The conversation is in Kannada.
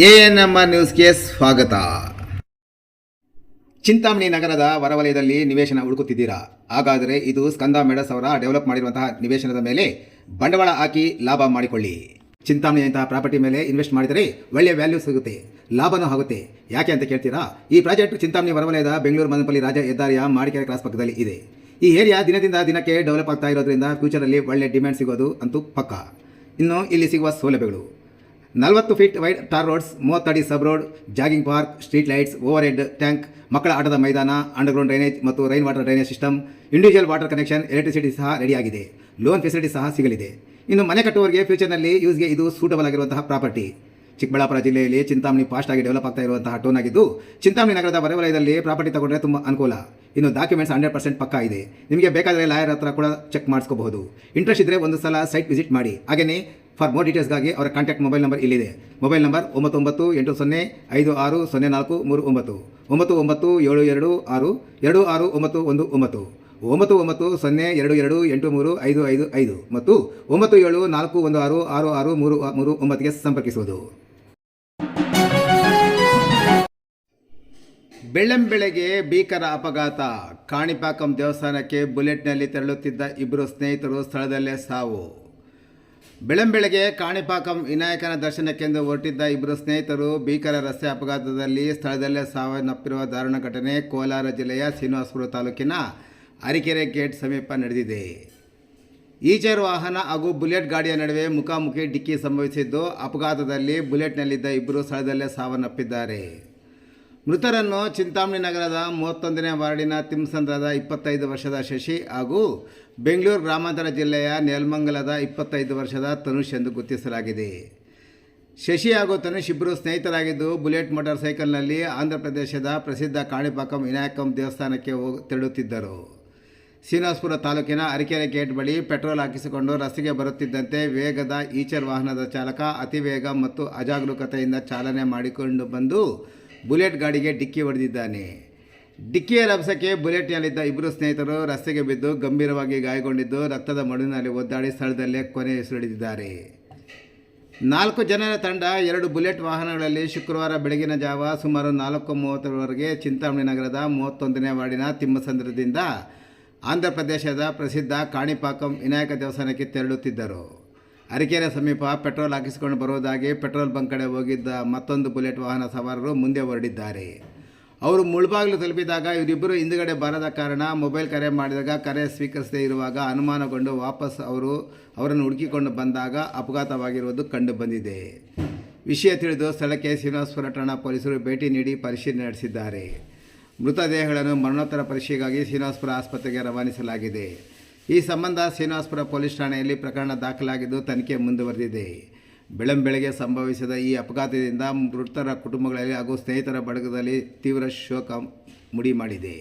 ಎಎನ್ಎಂ ನ್ಯೂಸ್ಗೆ ಸ್ವಾಗತ. ಚಿಂತಾಮಣಿ ನಗರದ ಹೊರವಲಯದಲ್ಲಿ ನಿವೇಶನ ಹುಡುಕುತ್ತಿದ್ದೀರಾ? ಹಾಗಾದರೆ ಇದು ಸ್ಕಂದ ಮೆಡಸ್ ಅವರ ಡೆವಲಪ್ ಮಾಡಿರುವಂತಹ ನಿವೇಶನದ ಮೇಲೆ ಬಂಡವಾಳ ಹಾಕಿ ಲಾಭ ಮಾಡಿಕೊಳ್ಳಿ. ಚಿಂತಾಮಣಿಯಂತಹ ಪ್ರಾಪರ್ಟಿ ಮೇಲೆ ಇನ್ವೆಸ್ಟ್ ಮಾಡಿದರೆ ಒಳ್ಳೆಯ ವ್ಯಾಲ್ಯೂ ಸಿಗುತ್ತೆ, ಲಾಭನೂ ಆಗುತ್ತೆ. ಯಾಕೆ ಅಂತ ಕೇಳ್ತೀರಾ? ಈ ಪ್ರಾಜೆಕ್ಟ್ ಚಿಂತಾಮಣಿ ಹೊರವಲಯದ ಬೆಂಗಳೂರು ಮದನಪಲ್ಲಿ ರಾಜ ಹೆದ್ದಾರಿಯ ಮಾಡಿಕೆರೆ ಕ್ರಾಸ್ ಪಕ್ಕದಲ್ಲಿ ಇದೆ. ಈ ಏರಿಯಾ ದಿನದಿಂದ ದಿನಕ್ಕೆ ಡೆವಲಪ್ ಆಗ್ತಾ ಇರೋದ್ರಿಂದ ಫ್ಯೂಚರಲ್ಲಿ ಒಳ್ಳೆ ಡಿಮ್ಯಾಂಡ್ ಸಿಗೋದು ಅಂತೂ ಪಕ್ಕ. ಇನ್ನು ಇಲ್ಲಿ ಸಿಗುವ ಸೌಲಭ್ಯಗಳು: 40 ಫೀಟ್ ವೈಡ್ ಟಾರ್ ರೋಡ್ಸ್, 30 ಅಡಿ sub road, jogging park, street lights, over head tank, ಮಕ್ಕಳ ಆಟದ ಮೈದಾನ, ಅಂಡರ್ಗ್ರೌಂಡ್ ಡ್ರೈನೇಜ್ ಮತ್ತು rain water drainage system, individual water connection, electricity ಸಹ ರೆಡಿಯಾಗಿದೆ. ಲೋನ್ ಫೆಸಿಲಿಟಿ ಸಹ ಸಿಗಲಿದೆ. ಇನ್ನು ಮನೆ ಕಟ್ಟುವವರಿಗೆ ಫ್ಯೂಚರ್ನಲ್ಲಿ ಯೂಸ್ಗೆ ಇದು ಸೂಟಬಲ್ ಆಗಿರುವಂತಹ ಪ್ರಾಪರ್ಟಿ. ಚಿಕ್ಕಬಳ್ಳಾಪುರ ಜಿಲ್ಲೆಯಲ್ಲಿ ಚಿಂತಾಮಣಿ ಫಾಸ್ಟ್ ಆಗಿ ಡೆವಲಪ್ ಆಗ್ತಾ ಇರುವಂತಹ ಟೌನ್ ಆಗಿದ್ದು, ಚಿಂತಾಮಣಿ ನಗರದ ಹೊರವಲಯದಲ್ಲಿ ಪ್ರಾಪರ್ಟಿ ತಗೊಂಡ್ರೆ ತುಂಬ ಅನುಕೂಲ. ಇನ್ನು ಡಾಕ್ಯುಮೆಂಟ್ಸ್ 100% ಪಕ್ಕಾ ಇದೆ. ನಿಮಗೆ ಬೇಕಾದರೆ ಲಾಯರ್ ಹತ್ರ ಕೂಡ ಚೆಕ್ ಮಾಡಿಸ್ಕೋಬಹುದು. ಇಂಟ್ರೆಸ್ಟ್ ಇದ್ದರೆ ಒಂದು ಸಲ ಸೈಟ್ ವಿಸಿಟ್ ಮಾಡಿ. ಹಾಗೆಯೇ ಫಾರ್ ಮೋರ್ ಡೀಟೇಲ್ಸ್ಗಾಗಿ ಅವರ ಕಾಂಟ್ಯಾಕ್ಟ್ ಮೊಬೈಲ್ ನಂಬರ್ ಇಲ್ಲಿದೆ. ಮೊಬೈಲ್ ನಂಬರ್ 9980560439, 997026269119, 992022835555 ಮತ್ತು 9741666339ಗೆ ಸಂಪರ್ಕಿಸುವುದು. ಬೆಳ್ಳಂಬೆಳಗ್ಗೆ ಭೀಕರ ಅಪಘಾತ. ಕಾಣಿಪಾಕಂ ದೇವಸ್ಥಾನಕ್ಕೆ ಬುಲೆಟ್ನಲ್ಲಿ ತೆರಳುತ್ತಿದ್ದ ಇಬ್ಬರು ಸ್ನೇಹಿತರು ಸ್ಥಳದಲ್ಲೇ ಸಾವು. ಬೆಳ್ಳಂಬೆಳಗ್ಗೆ ಕಾಣಿಪಾಕಂ ವಿನಾಯಕನ ದರ್ಶನಕ್ಕೆಂದು ಹೊರಟಿದ್ದ ಇಬ್ಬರು ಸ್ನೇಹಿತರು ಭೀಕರ ರಸ್ತೆ ಅಪಘಾತದಲ್ಲಿ ಸ್ಥಳದಲ್ಲೇ ಸಾವನ್ನಪ್ಪಿರುವ ದಾರುಣ ಘಟನೆ ಕೋಲಾರ ಜಿಲ್ಲೆಯ ಶ್ರೀನಿವಾಸಪುರ ತಾಲೂಕಿನ ಅರಕೆರೆ ಗೇಟ್ ಸಮೀಪ ನಡೆದಿದೆ. ಈಚರ್ ವಾಹನ ಹಾಗೂ ಬುಲೆಟ್ ಗಾಡಿಯ ನಡುವೆ ಮುಖಾಮುಖಿ ಡಿಕ್ಕಿ ಸಂಭವಿಸಿದ್ದು, ಅಪಘಾತದಲ್ಲಿ ಬುಲೆಟ್ನಲ್ಲಿದ್ದ ಇಬ್ಬರು ಸ್ಥಳದಲ್ಲೇ ಸಾವನ್ನಪ್ಪಿದ್ದಾರೆ. ಮೃತರನ್ನು ಚಿಂತಾಮಣಿ ನಗರದ 31ನೇ ವಾರ್ಡಿನ ತಿಮ್ಮಸಂದ್ರದ 25 ವರ್ಷದ ಶಶಿ ಹಾಗೂ ಬೆಂಗಳೂರು ಗ್ರಾಮಾಂತರ ಜಿಲ್ಲೆಯ ನೆಲಮಂಗಲದ 25 ವರ್ಷದ ತನುಷ್ ಎಂದು ಗುರುತಿಸಲಾಗಿದೆ. ಶಶಿ ಹಾಗೂ ತನುಷ್ ಇಬ್ಬರು ಸ್ನೇಹಿತರಾಗಿದ್ದು, ಬುಲೆಟ್ ಮೋಟಾರ್ ಸೈಕಲ್ನಲ್ಲಿ ಆಂಧ್ರ ಪ್ರದೇಶದ ಪ್ರಸಿದ್ಧ ಕಾಣಿಪಾಕಂ ವಿನಾಯಕಂ ದೇವಸ್ಥಾನಕ್ಕೆ ತೆರಳುತ್ತಿದ್ದರು. ಶ್ರೀನಿವಾಸಪುರ ತಾಲೂಕಿನ ಅರಕೆರೆ ಗೇಟ್ ಬಳಿ ಪೆಟ್ರೋಲ್ ಹಾಕಿಸಿಕೊಂಡು ರಸ್ತೆಗೆ ಬರುತ್ತಿದ್ದಂತೆ ವೇಗದ ಈಚರ್ ವಾಹನದ ಚಾಲಕ ಅತಿ ವೇಗ ಮತ್ತು ಅಜಾಗರೂಕತೆಯಿಂದ ಚಾಲನೆ ಮಾಡಿಕೊಂಡು ಬಂದು ಬುಲೆಟ್ ಗಾಡಿಗೆ ಡಿಕ್ಕಿ ಹೊಡೆದಿದ್ದಾನೆ. ಡಿಕ್ಕಿಯ ರಭಸಕ್ಕೆ ಬುಲೆಟ್ನಲ್ಲಿದ್ದ ಇಬ್ಬರು ಸ್ನೇಹಿತರು ರಸ್ತೆಗೆ ಬಿದ್ದು ಗಂಭೀರವಾಗಿ ಗಾಯಗೊಂಡಿದ್ದು, ರಕ್ತದ ಮಡುವಿನಲ್ಲಿ ಒದ್ದಾಡಿ ಸ್ಥಳದಲ್ಲೇ ಕೊನೆಯುಸಿರೆಳೆದಿದ್ದಾರೆ. 4 ಜನರ ತಂಡ 2 ಬುಲೆಟ್ ವಾಹನಗಳಲ್ಲಿ ಶುಕ್ರವಾರ ಬೆಳಗಿನ ಜಾವ ಸುಮಾರು 4:30 ಚಿಂತಾಮಣಿ ನಗರದ 31ನೇ ವಾರ್ಡಿನ ತಿಮ್ಮಸಂದ್ರದಿಂದ ಆಂಧ್ರ ಪ್ರದೇಶದ ಪ್ರಸಿದ್ಧ ಕಾಣಿಪಾಕಂ ವಿನಾಯಕ ದೇವಸ್ಥಾನಕ್ಕೆ ತೆರಳುತ್ತಿದ್ದರು. ಅರಕೆರೆ ಸಮೀಪ ಪೆಟ್ರೋಲ್ ಹಾಕಿಸಿಕೊಂಡು ಬರುವುದಾಗಿ ಪೆಟ್ರೋಲ್ ಬಂಕ್ ಕಡೆ ಹೋಗಿದ್ದ ಮತ್ತೊಂದು ಬುಲೆಟ್ ವಾಹನ ಸವಾರರು ಮುಂದೆ ಹೊರಡಿದ್ದಾರೆ. ಅವರು ಮುಳ್ಬಾಗಿಲು ತಲುಪಿದಾಗ ಇವರಿಬ್ಬರು ಹಿಂದುಗಡೆ ಬಾರದ ಕಾರಣ ಮೊಬೈಲ್ ಕರೆ ಮಾಡಿದಾಗ ಕರೆ ಸ್ವೀಕರಿಸದೇ ಇರುವಾಗ ಅನುಮಾನಗೊಂಡು ವಾಪಸ್ ಅವರನ್ನು ಹುಡುಕಿಕೊಂಡು ಬಂದಾಗ ಅಪಘಾತವಾಗಿರುವುದು ಕಂಡು ಬಂದಿದೆ. ವಿಷಯ ತಿಳಿದು ಸ್ಥಳಕ್ಕೆ ಶ್ರೀನಿವಾಸಪುರ ಠಾಣಾ ಪೊಲೀಸರು ಭೇಟಿ ನೀಡಿ ಪರಿಶೀಲನೆ ನಡೆಸಿದ್ದಾರೆ. ಮೃತದೇಹಗಳನ್ನು ಮರಣೋತ್ತರ ಪರೀಕ್ಷೆಗಾಗಿ ಶ್ರೀನಿವಾಸಪುರ ಆಸ್ಪತ್ರೆಗೆ ರವಾನಿಸಲಾಗಿದೆ. ಈ ಸಂಬಂಧ ಶ್ರೀನಿವಾಸಪುರ ಪೊಲೀಸ್ ಠಾಣೆಯಲ್ಲಿ ಪ್ರಕರಣ ದಾಖಲಾಗಿದ್ದು ತನಿಖೆ ಮುಂದುವರೆದಿದೆ. ಬೆಳ್ಳಂಬೆಳಗ್ಗೆ ಸಂಭವಿಸಿದ ಈ ಅಪಘಾತದಿಂದ ಮೃತರ ಕುಟುಂಬಗಳಲ್ಲಿ ಹಾಗೂ ಸ್ನೇಹಿತರ ಬಳಗದಲ್ಲಿ ತೀವ್ರ ಶೋಕ ಮುಡಿ ಮಾಡಿದೆ.